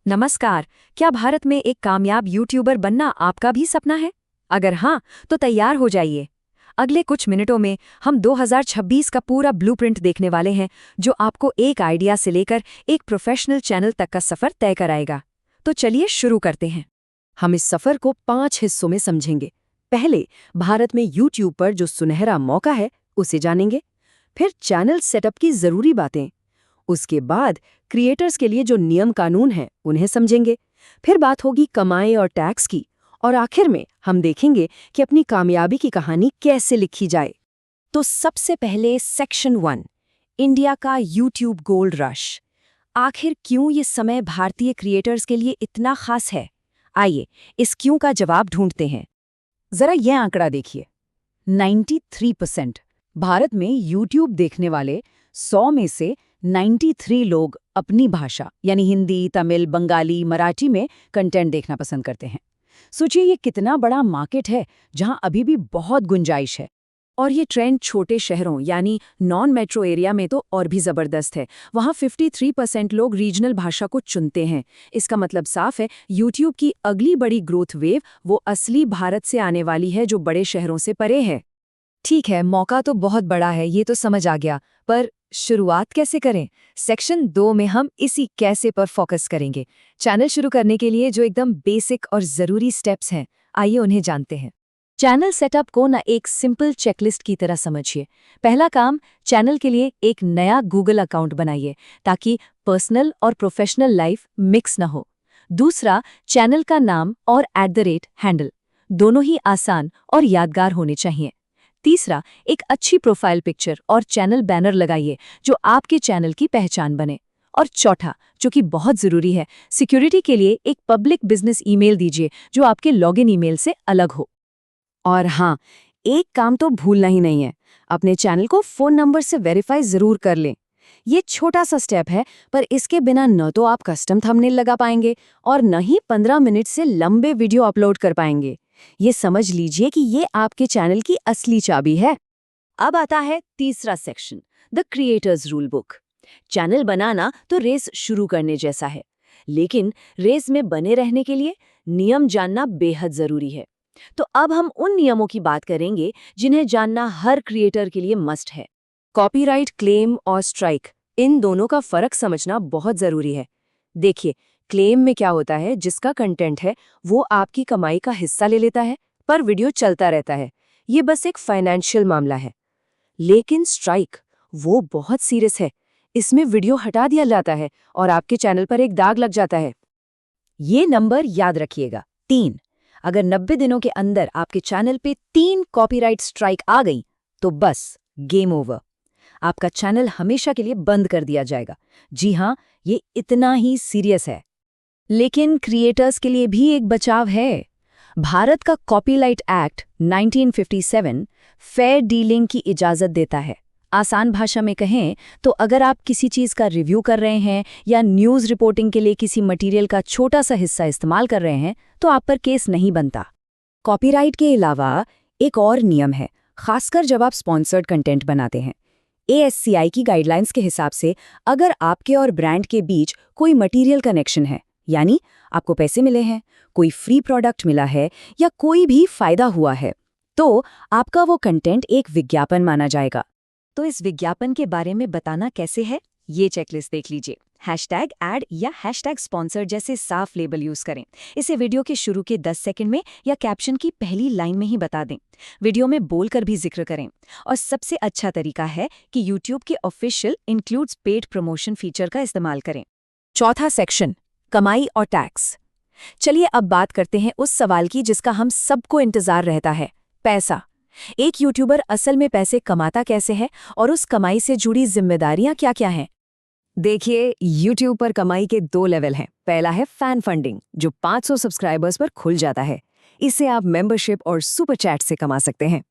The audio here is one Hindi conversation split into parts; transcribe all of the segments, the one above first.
नमस्कार। क्या भारत में एक कामयाब यूट्यूबर बनना आपका भी सपना है? अगर हाँ, तो तैयार हो जाइए। अगले कुछ मिनटों में हम 2026 का पूरा ब्लूप्रिंट देखने वाले हैं, जो आपको एक आइडिया से लेकर एक प्रोफेशनल चैनल तक का सफर तय कराएगा। तो चलिए शुरू करते हैं। हम इस सफर को 5 हिस्सों में समझेंगे। पहले भारत में यूट्यूब पर जो सुनहरा मौका है उसे जानेंगे। फिर चैनल सेटअप की जरूरी बातें। उसके बाद क्रिएटर्स के लिए जो नियम कानून हैं उन्हें समझेंगे। फिर बात होगी कमाई और टैक्स की। और आखिर में हम देखेंगे कि अपनी कामयाबी की कहानी कैसे लिखी जाए। तो सबसे पहले सेक्शन 1, इंडिया का यूट्यूब गोल्ड रश। आखिर क्यों ये समय भारतीय क्रिएटर्स के लिए इतना खास है? आइए इस क्यों का जवाब ढूंढते हैं। जरा यह आंकड़ा देखिए, 93%। भारत में यूट्यूब देखने वाले 100 में से 93 लोग अपनी भाषा यानी हिंदी, तमिल, बंगाली, मराठी में कंटेंट देखना पसंद करते हैं। सोचिए ये कितना बड़ा मार्केट है जहां अभी भी बहुत गुंजाइश है। और ये ट्रेंड छोटे शहरों यानी नॉन मेट्रो एरिया में तो और भी जबरदस्त है। वहां 53% लोग रीजनल भाषा को चुनते हैं। इसका मतलब साफ है, यूट्यूब की अगली बड़ी ग्रोथ वेव वो असली भारत से आने वाली है, जो बड़े शहरों से परे है। ठीक है, मौका तो बहुत बड़ा है, ये तो समझ आ गया, पर शुरुआत कैसे करें? सेक्शन 2 में हम इसी कैसे पर फोकस करेंगे। चैनल शुरू करने के लिए जो एकदम बेसिक और ज़रूरी स्टेप्स हैं, आइए उन्हें जानते हैं। चैनल सेटअप को ना एक सिंपल चेकलिस्ट की तरह समझिए। पहला काम, चैनल के लिए एक नया गूगल अकाउंट बनाइए ताकि पर्सनल और प्रोफेशनल लाइफ मिक्स ना हो। दूसरा, चैनल का नाम और @हैंडल दोनों ही आसान और यादगार होने चाहिए। तीसरा, एक अच्छी प्रोफाइल पिक्चर और चैनल बैनर लगाइए जो आपके चैनल की पहचान बने। और चौथा, जो कि बहुत ज़रूरी है, सिक्योरिटी के लिए एक पब्लिक बिजनेस ईमेल दीजिए जो आपके लॉगिन ईमेल से अलग हो। और हाँ, एक काम तो भूलना ही नहीं है, अपने चैनल को फ़ोन नंबर से वेरीफाई ज़रूर कर लें। ये छोटा सा स्टेप है, पर इसके बिना न तो आप कस्टम थंबनेल लगा पाएंगे और न ही 15 मिनट से लंबे वीडियो अपलोड कर पाएंगे। ये समझ लीजिए कि ये आपके चैनल की असली चाबी है। अब आता है तीसरा section, the creators rule book. Channel बनाना तो रेस शुरू करने जैसा है, लेकिन रेस में बने रहने के लिए नियम जानना बेहद जरूरी है। तो अब हम उन नियमों की बात करेंगे जिन्हें जानना हर क्रिएटर के लिए मस्ट है। कॉपीराइट क्लेम और स्ट्राइक, इन दोनों का फर्क समझना बहुत जरूरी है। देखिए, क्लेम में क्या होता है, जिसका कंटेंट है वो आपकी कमाई का हिस्सा ले लेता है, पर वीडियो चलता रहता है। ये बस एक फाइनेंशियल मामला है। लेकिन स्ट्राइक, वो बहुत सीरियस है। इसमें वीडियो हटा दिया जाता है और आपके चैनल पर एक दाग लग जाता है। ये नंबर याद रखिएगा, 3। अगर 90 दिनों के अंदर आपके चैनल पे 3 कॉपीराइट स्ट्राइक आ गई, तो बस गेम ओवर। आपका चैनल हमेशा के लिए बंद कर दिया जाएगा। जी हाँ, ये इतना ही सीरियस है। लेकिन क्रिएटर्स के लिए भी एक बचाव है। भारत का कॉपीराइट एक्ट 1957 फेयर डीलिंग की इजाज़त देता है। आसान भाषा में कहें तो अगर आप किसी चीज़ का रिव्यू कर रहे हैं या न्यूज़ रिपोर्टिंग के लिए किसी मटेरियल का छोटा सा हिस्सा इस्तेमाल कर रहे हैं, तो आप पर केस नहीं बनता। कॉपीराइट के अलावा एक और नियम है, खासकर जब आप स्पॉन्सर्ड कंटेंट बनाते हैं। ASCI की गाइडलाइंस के हिसाब से अगर आपके और ब्रांड के बीच कोई मटेरियल कनेक्शन है, यानी आपको पैसे मिले हैं, कोई फ्री प्रोडक्ट मिला है या कोई भी फायदा हुआ है, तो आपका वो कंटेंट एक विज्ञापन माना जाएगा। तो इस विज्ञापन के बारे में बताना कैसे है, ये चेकलिस्ट देख लीजिए। #ऐड या #स्पॉन्सर जैसे साफ लेबल यूज करें। इसे वीडियो के शुरू के 10 सेकंड में या कैप्शन की पहली लाइन में ही बता दें। वीडियो में बोलकर भी जिक्र करें। और सबसे अच्छा तरीका है कि यूट्यूब के official includes paid promotion feature का इस्तेमाल करें। चौथा सेक्शन, कमाई और टैक्स। चलिए अब बात करते हैं उस सवाल की जिसका हम सबको इंतजार रहता है, पैसा। एक यूट्यूबर असल में पैसे कमाता कैसे है और उस कमाई से जुड़ी जिम्मेदारियां क्या-क्या हैं? देखिए, यूट्यूब पर कमाई के 2 लेवल हैं। पहला है फैन फंडिंग, जो 500 सब्सक्राइबर्स पर खुल जाता है। इससे आप मेंबरशिप और सुपर चैट से कमा सकते हैं।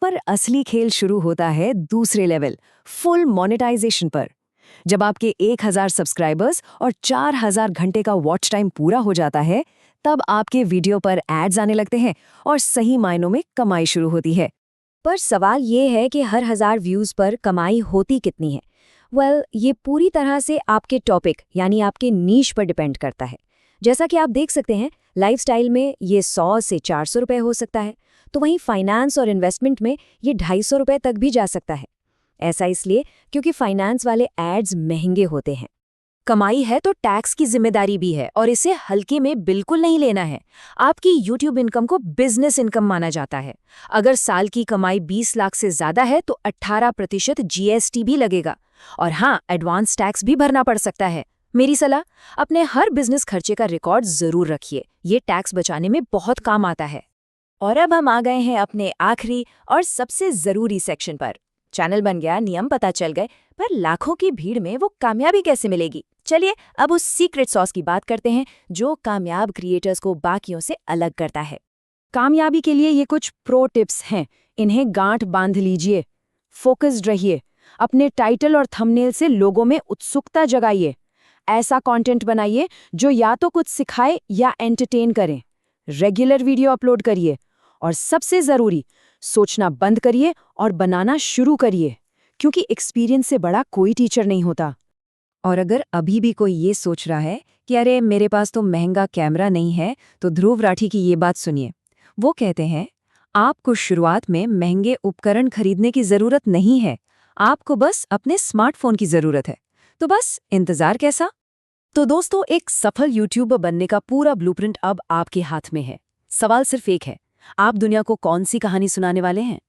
पर असली खेल शुरू होता है दूसरे लेवल, फुल मोनेटाइजेशन पर। जब आपके 1000 सब्सक्राइबर्स और 4000 घंटे का वॉच टाइम पूरा हो जाता है, तब आपके वीडियो पर एड्स आने लगते हैं और सही मायनों में कमाई शुरू होती है। पर सवाल ये है कि हर 1000 व्यूज़ पर कमाई होती कितनी है? ये पूरी तरह से आपके टॉपिक यानी आपके नीश पर डिपेंड करता है। जैसा कि आप देख सकते हैं, लाइफस्टाइल में ये 100 से 400 रुपए हो सकता है, तो वहीं फाइनेंस और इन्वेस्टमेंट में ये 250 रुपए तक भी जा सकता है। ऐसा इसलिए क्योंकि फाइनेंस वाले एड्स महंगे होते हैं। कमाई है तो टैक्स की जिम्मेदारी भी है और इसे हल्के में बिल्कुल नहीं लेना है। आपकी यूट्यूब इनकम को बिजनेस इनकम माना जाता है। अगर साल की कमाई 20 लाख से ज्यादा है तो 18% जीएसटी भी लगेगा। और हाँ, एडवांस टैक्स भी भरना पड़ सकता है। मेरी सलाह, अपने हर बिजनेस खर्चे का रिकॉर्ड जरूर रखिए, ये टैक्स बचाने में बहुत काम आता है। और अब हम आ गए हैं अपने आखिरी और सबसे जरूरी सेक्शन पर। चैनल बन गया, नियम पता चल गए, पर लाखों की भीड़ में वो कामयाबी कैसे मिलेगी? चलिए अब उस सीक्रेट सॉस की बात करते हैं जो कामयाब क्रिएटर्स को बाकियों से अलग करता है। कामयाबी के लिए ये कुछ प्रो टिप्स हैं, इन्हें गांठ बांध लीजिए। फोकस्ड रहिए, अपने टाइटल और थंबनेल से लोगों में उत्सुकता जगाइए। ऐसा कंटेंट बनाइए जो या तो कुछ सिखाए या एंटरटेन करें। रेगुलर वीडियो अपलोड करिए और सबसे जरूरी, सोचना बंद करिए और बनाना शुरू करिए, क्योंकि एक्सपीरियंस से बड़ा कोई टीचर नहीं होता। और अगर अभी भी कोई ये सोच रहा है कि अरे मेरे पास तो महंगा कैमरा नहीं है, तो ध्रुव राठी की ये बात सुनिए। वो कहते हैं, आपको शुरुआत में महंगे उपकरण खरीदने की जरूरत नहीं है, आपको बस अपने स्मार्टफोन की जरूरत है। तो बस इंतजार कैसा? तो दोस्तों, एक सफल यूट्यूबर बनने का पूरा ब्लूप्रिंट अब आपके हाथ में है। सवाल सिर्फ एक है, आप दुनिया को कौन सी कहानी सुनाने वाले हैं?